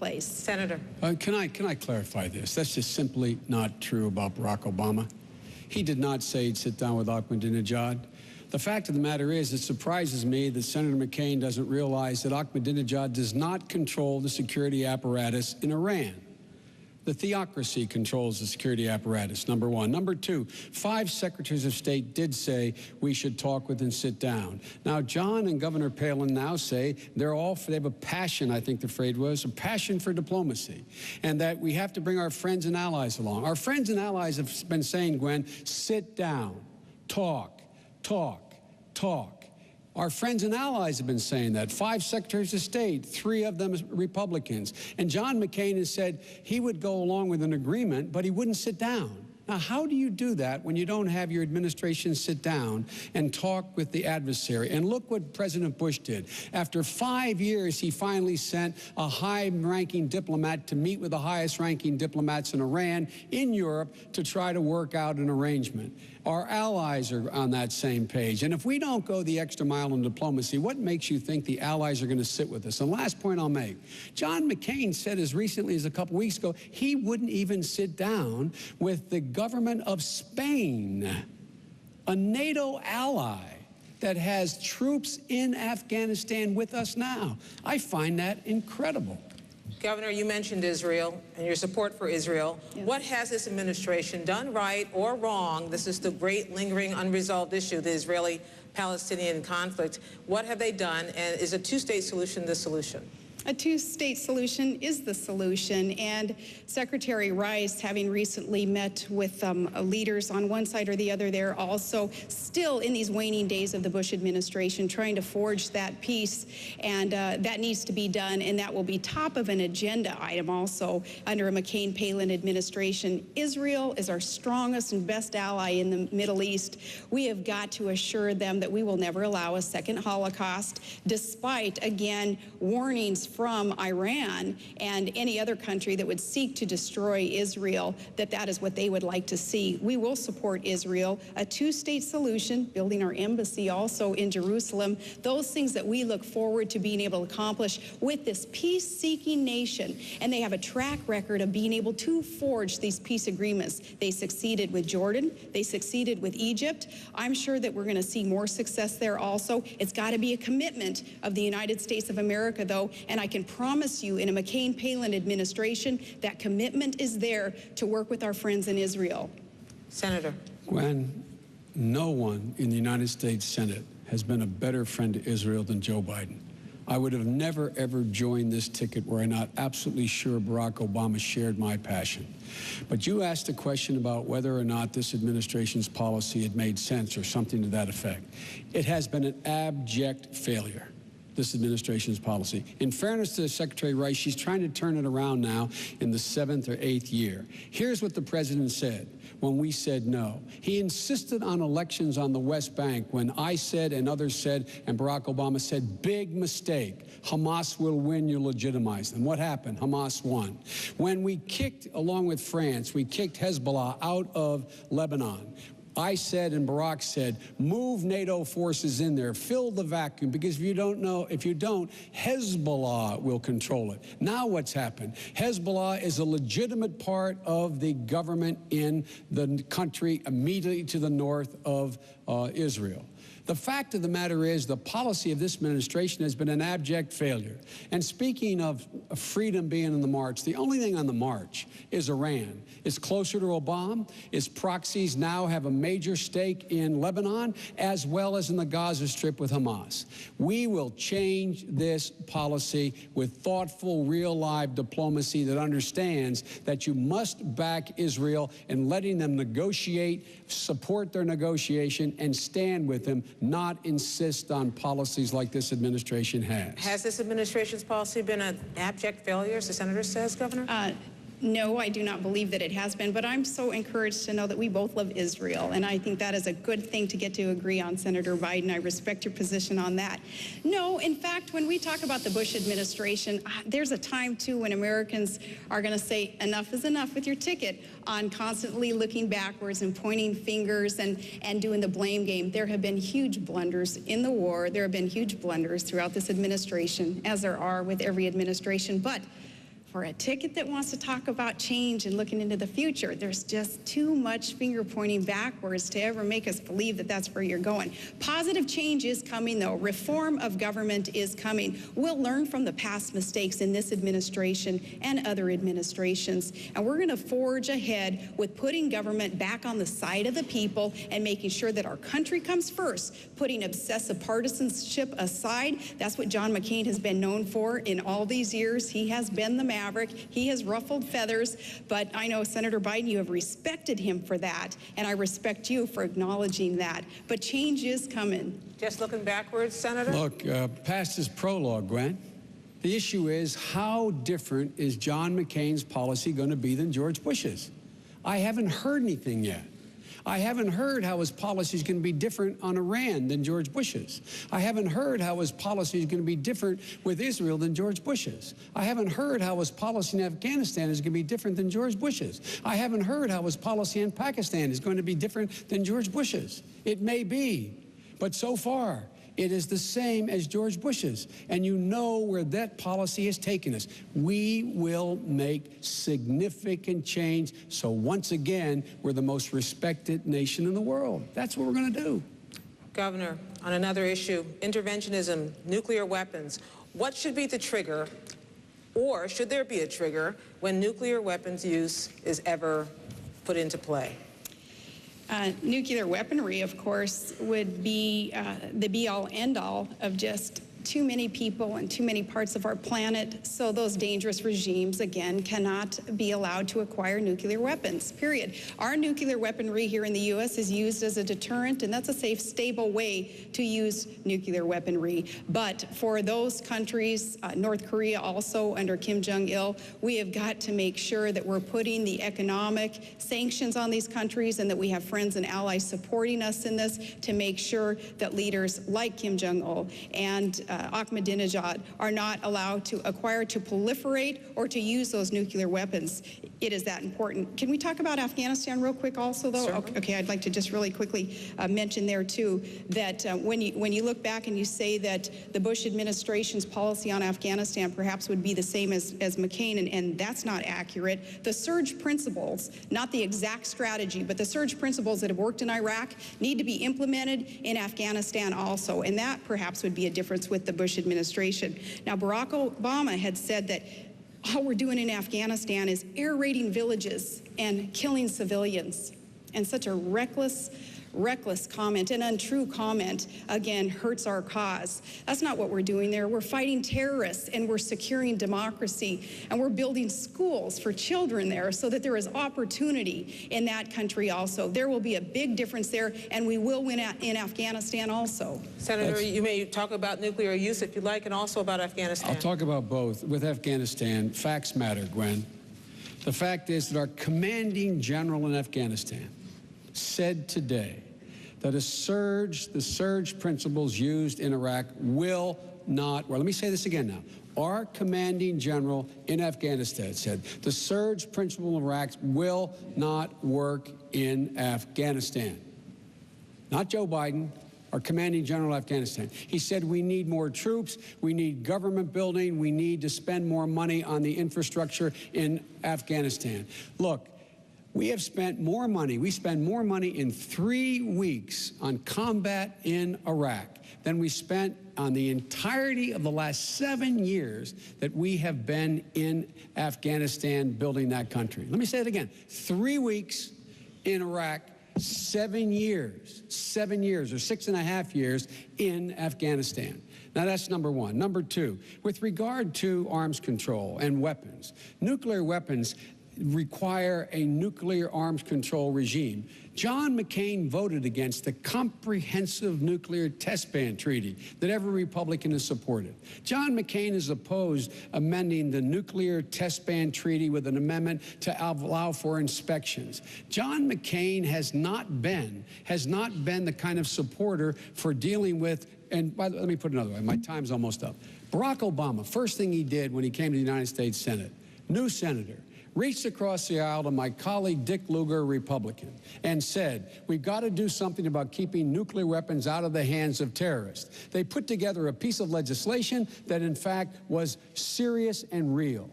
place. Senator. Can I clarify this? That's just simply not true about Barack Obama. He did not say he'd sit down with Ahmadinejad. The fact of the matter is, it surprises me that Senator McCain doesn't realize that Ahmadinejad does not control the security apparatus in Iran. The theocracy controls the security apparatus, number one. Number two, 5 secretaries of state did say we should talk with and sit down. Now, John and Governor Palin now say they have a passion, I think the phrase was, a passion for diplomacy, and that we have to bring our friends and allies along. Our friends and allies have been saying, Gwen, sit down, talk, talk, talk. Our friends and allies have been saying that. 5 secretaries of state, 3 of them Republicans. And John McCain has said he would go along with an agreement, but he wouldn't sit down. Now, how do you do that when you don't have your administration sit down and talk with the adversary? And look what President Bush did. After 5 years, he finally sent a high-ranking diplomat to meet with the highest-ranking diplomats in Iran, in Europe, to try to work out an arrangement. Our allies are on that same page. And if we don't go the extra mile in diplomacy, what makes you think the allies are going to sit with us? And last point I'll make, John McCain said as recently as a couple weeks ago, he wouldn't even sit down with the government of Spain, a NATO ally that has troops in Afghanistan with us now. I find that incredible. Governor, you mentioned Israel and your support for Israel. Yes. What has this administration done right or wrong? This is the great lingering unresolved issue, the Israeli-Palestinian conflict. What have they done, and is a 2-state solution the solution? A 2-state solution is the solution, and Secretary Rice, having recently met with leaders on one side or the other, they're also still in these waning days of the Bush administration trying to forge that peace, and that needs to be done, and that will be top of an agenda item also under a McCain-Palin administration. Israel is our strongest and best ally in the Middle East. We have got to assure them that we will never allow a second Holocaust, despite, again, warnings from Iran and any other country that would seek to destroy Israel, that is what they would like to see. We will support Israel, a 2-state solution, building our embassy also in Jerusalem, those things that we look forward to being able to accomplish with this peace-seeking nation. And they have a track record of being able to forge these peace agreements. They succeeded with Jordan. They succeeded with Egypt. I'm sure that we're going to see more success there also. It's got to be a commitment of the United States of America, though, and I can promise you in a McCain-Palin administration that commitment is there to work with our friends in Israel. Senator. Gwen, no one in the United States Senate has been a better friend to Israel than Joe Biden. I would have never, ever joined this ticket were I not absolutely sure Barack Obama shared my passion. But you asked a question about whether or not this administration's policy had made sense or something to that effect. It has been an abject failure, this administration's policy. In fairness to Secretary Rice, she's trying to turn it around now in the 7th or 8th year. Here's what the president said when we said no. He insisted on elections on the West Bank when I said and others said and Barack Obama said, big mistake. Hamas will win, you legitimize them. What happened? Hamas won. When we kicked, along with France, we kicked Hezbollah out of Lebanon, I said and Barack said, move NATO forces in there, fill the vacuum, because if you don't, Hezbollah will control it. Now what's happened? Hezbollah is a legitimate part of the government in the country immediately to the north of Israel. The fact of the matter is the policy of this administration has been an abject failure. And speaking of freedom being in the march, the only thing on the march is Iran. It's closer to Obama. Its proxies now have a major stake in Lebanon as well as in the Gaza Strip with Hamas. We will change this policy with thoughtful, real, live diplomacy that understands that you must back Israel in letting them negotiate, support their negotiation, and stand with them, not insist on policies like this administration has. Has this administration's policy been an abject failure, as the senator says, Governor? No, I do not believe that it has been, but I'm so encouraged to know that we both love Israel, and I think that is a good thing to get to agree on, Senator Biden. I respect your position on that. No, in fact, when we talk about the Bush administration, there's a time, too, when Americans are going to say enough is enough with your ticket on constantly looking backwards and pointing fingers and doing the blame game. There have been huge blunders in the war. There have been huge blunders throughout this administration, as there are with every administration, but for a ticket that wants to talk about change and looking into the future, there's just too much finger pointing backwards to ever make us believe that that's where you're going. Positive change is coming, though. Reform of government is coming. We'll learn from the past mistakes in this administration and other administrations, and we're going to forge ahead with putting government back on the side of the people and making sure that our country comes first, putting obsessive partisanship aside. That's what John McCain has been known for in all these years. He has been the maverick. He has ruffled feathers, but I know, Senator Biden, you have respected him for that, and I respect you for acknowledging that. But change is coming. Just looking backwards, Senator? Look, past is prologue, Gwen. The issue is, how different is John McCain's policy going to be than George Bush's? I haven't heard anything yet. I haven't heard how his policy is going to be different on Iran than George Bush's. I haven't heard how his policy is going to be different with Israel than George Bush's. I haven't heard how his policy in Afghanistan is going to be different than George Bush's. I haven't heard how his policy in Pakistan is going to be different than George Bush's. It may be, but so far, it is the same as George Bush's, and you know where that policy has taken us. We will make significant change, so once again, we're the most respected nation in the world. That's what we're going to do. Governor, on another issue, interventionism, nuclear weapons, what should be the trigger, or should there be a trigger, when nuclear weapons use is ever put into play? Nuclear weaponry, of course, would be the be-all, end-all of just too many people and too many parts of our planet, so those dangerous regimes, again, cannot be allowed to acquire nuclear weapons, period. Our nuclear weaponry here in the U.S. is used as a deterrent, and that's a safe, stable way to use nuclear weaponry. But for those countries, North Korea also under Kim Jong-il, we have got to make sure that we're putting the economic sanctions on these countries and that we have friends and allies supporting us in this to make sure that leaders like Kim Jong-il and Ahmadinejad are not allowed to acquire, to proliferate, or to use those nuclear weapons. It is that important. Can we talk about Afghanistan real quick also, though? Certainly. Okay, I'd like to just really quickly mention there, too, that when you look back and you say that the Bush administration's policy on Afghanistan perhaps would be the same as McCain, and that's not accurate. The surge principles, not the exact strategy, but the surge principles that have worked in Iraq need to be implemented in Afghanistan also, and that perhaps would be a difference with the Bush administration. Now, Barack Obama had said that all we're doing in Afghanistan is air raiding villages and killing civilians. And such a reckless comment, an untrue comment, again, hurts our cause. That's not what we're doing there. We're fighting terrorists, and we're securing democracy, and we're building schools for children there so that there is opportunity in that country also. There will be a big difference there, and we will win in Afghanistan also. Senator, you may talk about nuclear use if you like, and also about Afghanistan. I'll talk about both. With Afghanistan, facts matter, Gwen. The fact is that our commanding general in Afghanistan said today that the surge principles used in Iraq will not, well, let me say this again now. Our commanding general in Afghanistan said the surge principle in Iraq will not work in Afghanistan. Not Joe Biden, our commanding general in Afghanistan. He said we need more troops, we need government building, we need to spend more money on the infrastructure in Afghanistan. Look, we have spent more money, we spend more money in 3 weeks on combat in Iraq than we spent on the entirety of the last 7 years that we have been in Afghanistan building that country. Let me say it again. 3 weeks in Iraq, 7 years, or 6.5 years in Afghanistan. Now, that's number one. Number two, with regard to arms control and weapons, nuclear weapons require a nuclear arms control regime. John McCain voted against the comprehensive nuclear test ban treaty that every Republican has supported. John McCain has opposed amending the nuclear test ban treaty with an amendment to allow for inspections. John McCain has not been the kind of supporter for dealing with, and by the way, let me put it another way, my time's almost up. Barack Obama, first thing he did when he came to the United States Senate, new senator, reached across the aisle to my colleague Dick Lugar, a Republican, and said, we've got to do something about keeping nuclear weapons out of the hands of terrorists. They put together a piece of legislation that, in fact, was serious and real.